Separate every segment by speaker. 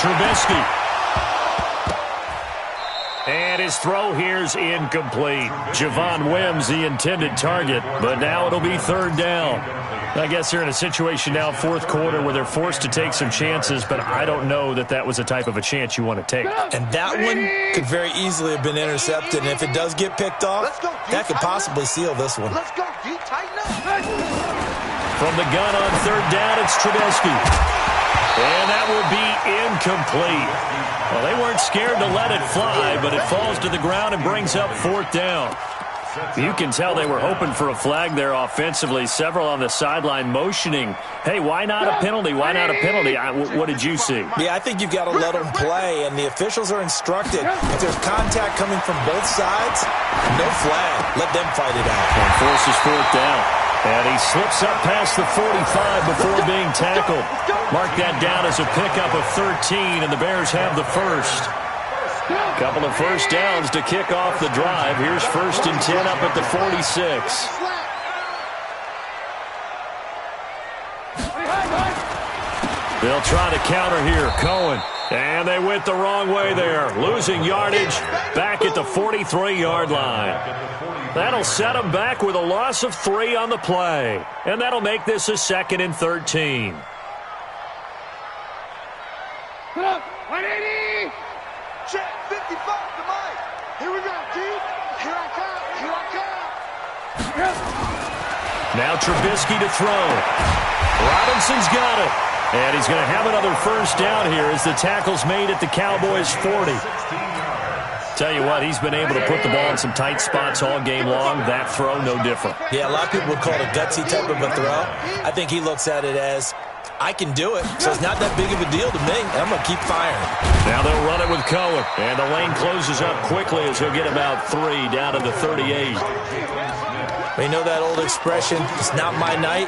Speaker 1: Trubisky. And his throw here's incomplete. Javon Wims, the intended target, but now it'll be third down. I guess they're in a situation now, fourth quarter, where they're forced to take some chances, but I don't know that that was the type of a chance you want to take.
Speaker 2: And that one could very easily have been intercepted, and if it does get picked off, that could possibly seal this one.
Speaker 3: Let's go, D, tighten up.
Speaker 1: From the gun on third down, it's Trubisky. And that will be incomplete. Well, they weren't scared to let it fly, but it falls to the ground and brings up fourth down. You can tell they were hoping for a flag there offensively. Several on the sideline motioning, hey, why not a penalty? Why not a penalty? What did you see?
Speaker 2: Yeah, I think you've got to let them play, and the officials are instructed. If there's contact coming from both sides, no flag. Let them fight it out.
Speaker 1: And forces fourth down. And he slips up past the 45 before being tackled. Mark that down as a pickup of 13, and the Bears have the first. Couple of first downs to kick off the drive. Here's 1st and 10 up at the 46. They'll try to counter here. Cohen. And they went the wrong way there. Losing yardage back at the 43-yard line. That'll set them back with a loss of 3 on the play. And that'll make this a 2nd and 13.
Speaker 3: Put up, 180. Check, 55 to Mike. Here we go, D. Here I come, here I come.
Speaker 1: Now Trubisky to throw. Robinson's got it. And he's going to have another first down here as the tackle's made at the Cowboys' 40. Tell you what, he's been able to put the ball in some tight spots all game long. That throw, no different.
Speaker 2: Yeah, a lot of people would call it a gutsy type of a throw. I think he looks at it as, I can do it, so it's not that big of a deal to me. I'm going to keep firing.
Speaker 1: Now they'll run it with Cohen. And the lane closes up quickly as he'll get about 3 down to the 38.
Speaker 2: You know that old expression, it's not my night?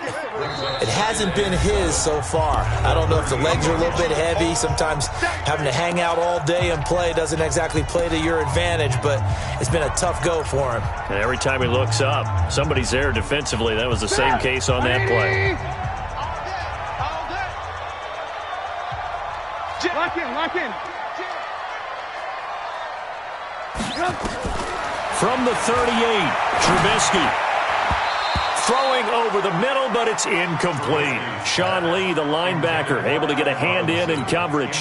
Speaker 2: It hasn't been his so far. I don't know if the legs are a little bit heavy. Sometimes having to hang out all day and play doesn't exactly play to your advantage, but it's been a tough go for him.
Speaker 1: And every time he looks up, somebody's there defensively. That was the same case on that play.
Speaker 3: Lock in, lock in.
Speaker 1: From the 38, Trubisky. Throwing over the middle, but it's incomplete. Sean Lee, the linebacker, able to get a hand in coverage.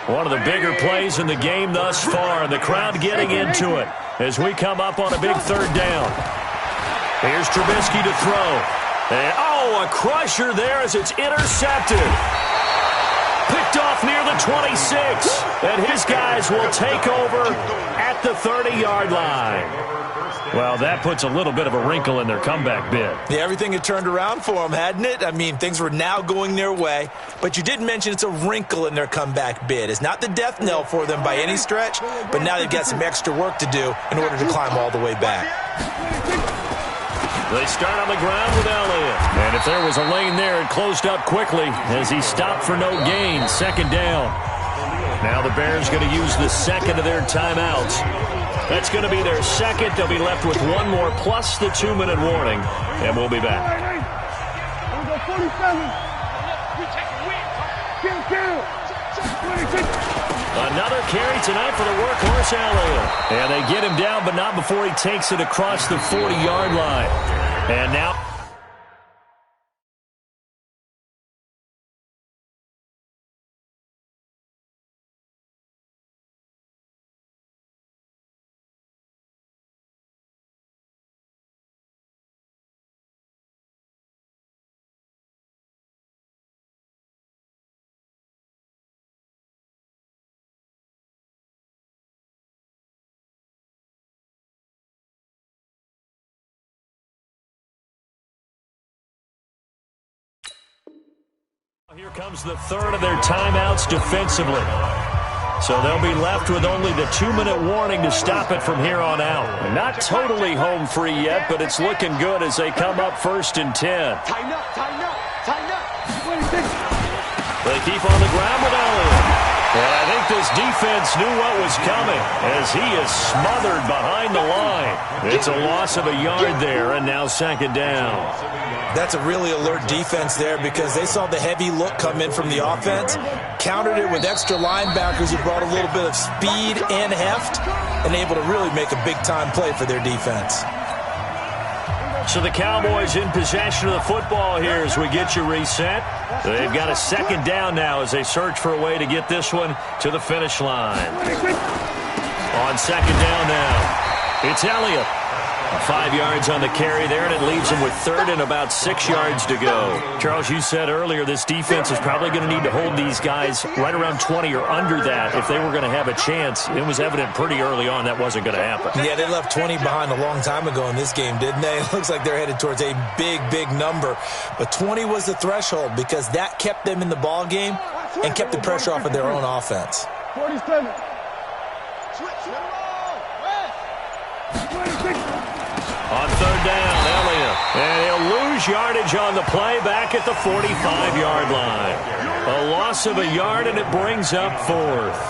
Speaker 1: One of the bigger plays in the game thus far, and the crowd getting into it as we come up on a big third down. Here's Trubisky to throw. And, a crusher there as it's intercepted. Picked off near the 26, and his guys will take over at the 30-yard line. Well, that puts a little bit of a wrinkle in their comeback bid.
Speaker 2: Yeah, everything had turned around for them, hadn't it? I mean, things were now going their way. But you did mention it's a wrinkle in their comeback bid. It's not the death knell for them by any stretch, but now they've got some extra work to do in order to climb all the way back.
Speaker 1: They start on the ground with Elliott. And if there was a lane there, it closed up quickly as he stopped for no gain. 2nd down. Now the Bears going to use the 2nd of their timeouts. That's going to be their 2nd. They'll be left with 1 more plus the 2-minute warning. And we'll be back. Another carry tonight for the workhorse Elliott. And they get him down, but not before he takes it across the 40-yard line. And now... Here comes the 3rd of their timeouts defensively. So they'll be left with only the 2-minute warning to stop it from here on out. Not totally home free yet, but it's looking good as they come up 1st and 10.
Speaker 3: Tighten up, tighten up, tighten up.
Speaker 1: They keep on the ground with Elliott. And I think this defense knew what was coming as he is smothered behind the line. It's a loss of a yard there, and now second down.
Speaker 2: That's a really alert defense there because they saw the heavy look come in from the offense, countered it with extra linebackers who brought a little bit of speed and heft, and able to really make a big-time play for their defense.
Speaker 1: So the Cowboys in possession of the football here as we get you reset. They've got a second down now as they search for a way to get this one to the finish line. On second down now, it's Elliott. 5 yards on the carry there, and it leaves them with third and about 6 yards to go. Charles, you said earlier this defense is probably going to need to hold these guys right around 20 or under that if they were going to have a chance. It was evident pretty early on that wasn't going to happen.
Speaker 2: Yeah, they left 20 behind a long time ago in this game, didn't they? It looks like they're headed towards a big, big number. But 20 was the threshold because that kept them in the ball game and kept the pressure off of their own offense.
Speaker 3: 47.
Speaker 1: On third down, Elliott. And he'll lose yardage on the play back at the 45-yard line. A loss of a yard, and it brings up fourth.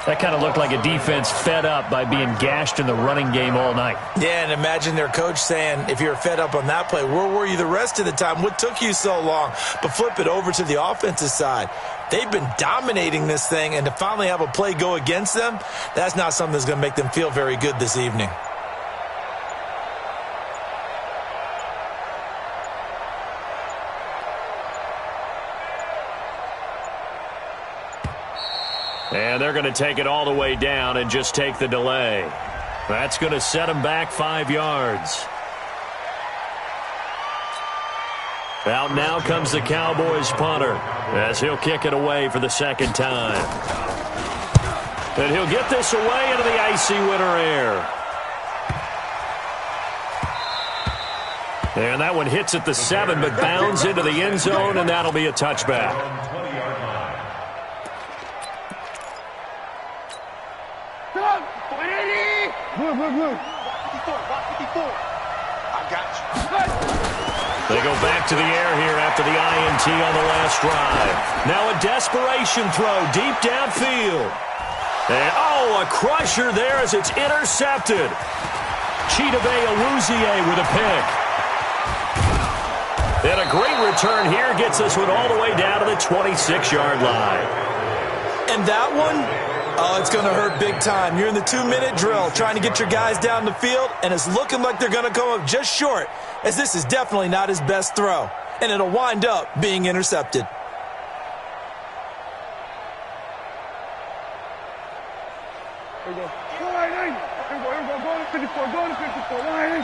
Speaker 1: That kind of looked like a defense fed up by being gashed in the running game all night.
Speaker 2: Yeah, and imagine their coach saying, if you're fed up on that play, where were you the rest of the time? What took you so long? But flip it over to the offensive side. They've been dominating this thing, and to finally have a play go against them, that's not something that's going to make them feel very good this evening.
Speaker 1: And they're going to take it all the way down and just take the delay. That's going to set them back 5 yards. Out now comes the Cowboys punter as he'll kick it away for the second time. And he'll get this away into the icy winter air. And that one hits at the 7 but bounds into the end zone, and that'll be a touchback.
Speaker 3: Blue. 54, block 54. I got you.
Speaker 1: They go back to the air here after the INT on the last drive. Now a desperation throw deep downfield. And, a crusher there as it's intercepted. Chidobe Awuzie with a pick. And a great return here gets this one all the way down to the 26-yard line.
Speaker 2: And that one, it's going to hurt big time. You're in the 2-minute drill trying to get your guys down the field, and it's looking like they're going to come up just short, as this is definitely not his best throw. And it'll wind up being intercepted.
Speaker 3: Here we go. Go right in. Here we go. Go to 54. Go to 54. Go right in.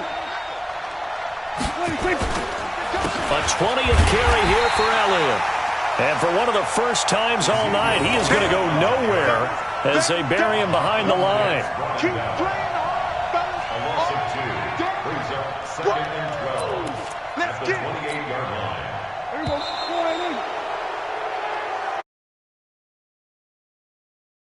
Speaker 1: A 20th carry here for Elliott. And for one of the first times all night, he is going to go nowhere as they bury him behind the line.
Speaker 3: Keep playing hard.
Speaker 4: A loss of 2 brings up 2nd and 12 at the 28-yard line.
Speaker 3: Here we go.